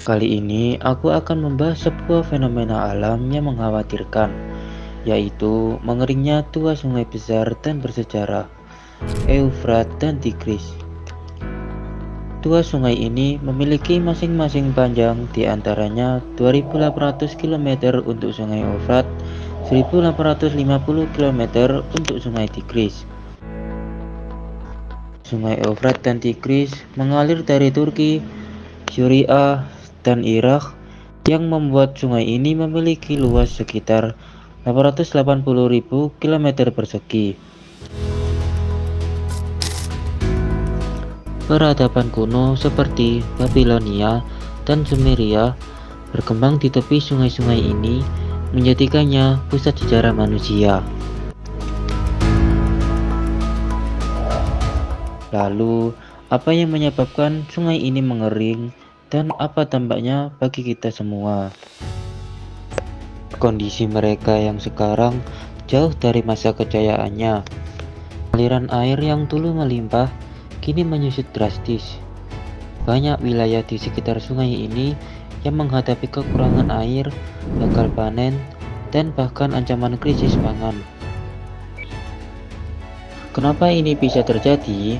Kali ini aku akan membahas sebuah fenomena alam yang mengkhawatirkan, yaitu mengeringnya dua sungai besar dan bersejarah, Eufrat dan Tigris. Dua sungai ini memiliki masing-masing panjang di antaranya 2.800 km untuk sungai Eufrat, 1.850 km untuk sungai Tigris. Sungai Eufrat dan Tigris mengalir dari Turki, Syria, dan Irak yang membuat sungai ini memiliki luas sekitar 880.000 km persegi. Peradaban kuno seperti Babilonia dan Sumeria berkembang di tepi sungai-sungai ini, menjadikannya pusat sejarah manusia. Lalu, apa yang menyebabkan sungai ini mengering dan apa dampaknya bagi kita semua? Kondisi mereka yang sekarang jauh dari masa kejayaannya. Aliran air yang dulu melimpah kini menyusut drastis. Banyak wilayah di sekitar sungai ini yang menghadapi kekurangan air, gagal panen, dan bahkan ancaman krisis pangan. Kenapa ini bisa terjadi?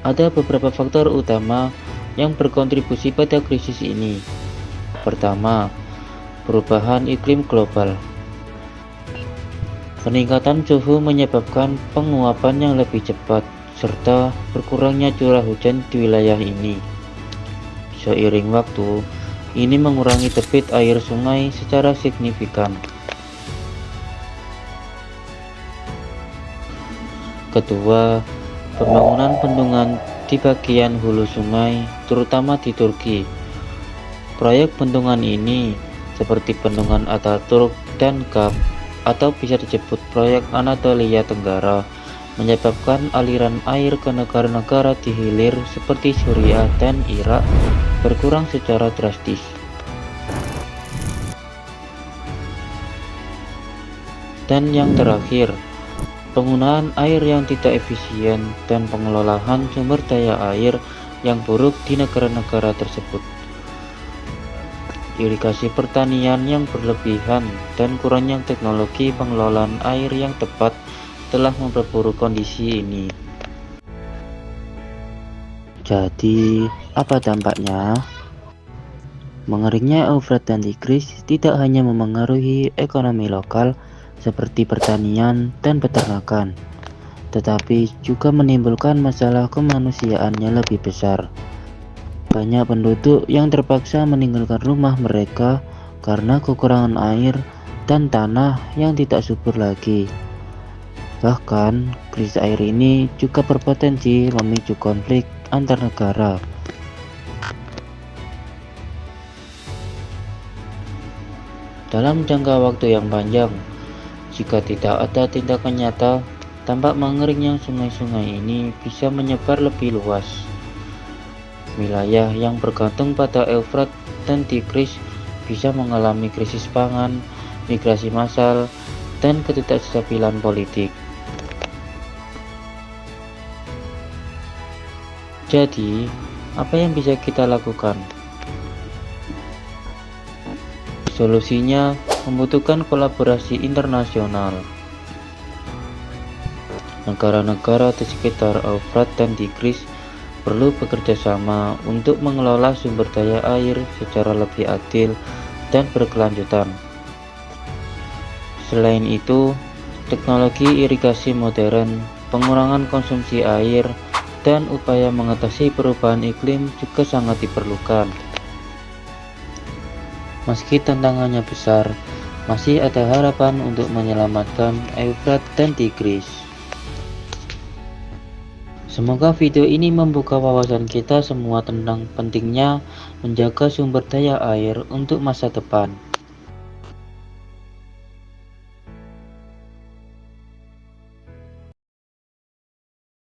Ada beberapa faktor utama yang berkontribusi pada krisis ini. Pertama, perubahan iklim global. Peningkatan suhu menyebabkan penguapan yang lebih cepat, serta berkurangnya curah hujan di wilayah ini. Seiring waktu, ini mengurangi debit air sungai secara signifikan. Kedua, pembangunan bendungan di bagian hulu sungai, terutama di Turki. Proyek bendungan ini, seperti bendungan Ataturk dan Kap, atau bisa disebut proyek Anatolia Tenggara, menyebabkan aliran air ke negara-negara di hilir seperti Syria dan Irak berkurang secara drastis. Dan yang terakhir, penggunaan air yang tidak efisien dan pengelolaan sumber daya air yang buruk di negara-negara tersebut. Irigasi pertanian yang berlebihan dan kurangnya teknologi pengelolaan air yang tepat telah memperburuk kondisi ini. Jadi, apa dampaknya? Mengeringnya Eufrat dan Tigris tidak hanya memengaruhi ekonomi lokal seperti pertanian dan peternakan, tetapi juga menimbulkan masalah kemanusiaan yang lebih besar. Banyak penduduk yang terpaksa meninggalkan rumah mereka karena kekurangan air dan tanah yang tidak subur lagi. Bahkan, krisis air ini juga berpotensi memicu konflik antar negara. Dalam jangka waktu yang panjang, jika tidak ada tindakan nyata, dampak mengeringnya sungai-sungai ini bisa menyebar lebih luas. Wilayah yang bergantung pada Eufrat dan Tigris bisa mengalami krisis pangan, migrasi massal, dan ketidakstabilan politik. Jadi, apa yang bisa kita lakukan? Solusinya membutuhkan kolaborasi internasional. Negara-negara di sekitar Eufrat dan Tigris perlu bekerja sama untuk mengelola sumber daya air secara lebih adil dan berkelanjutan. Selain itu, teknologi irigasi modern, pengurangan konsumsi air, dan upaya mengatasi perubahan iklim juga sangat diperlukan. Meski tantangannya besar, masih ada harapan untuk menyelamatkan Eufrat dan Tigris. Semoga video ini membuka wawasan kita semua tentang pentingnya menjaga sumber daya air untuk masa depan.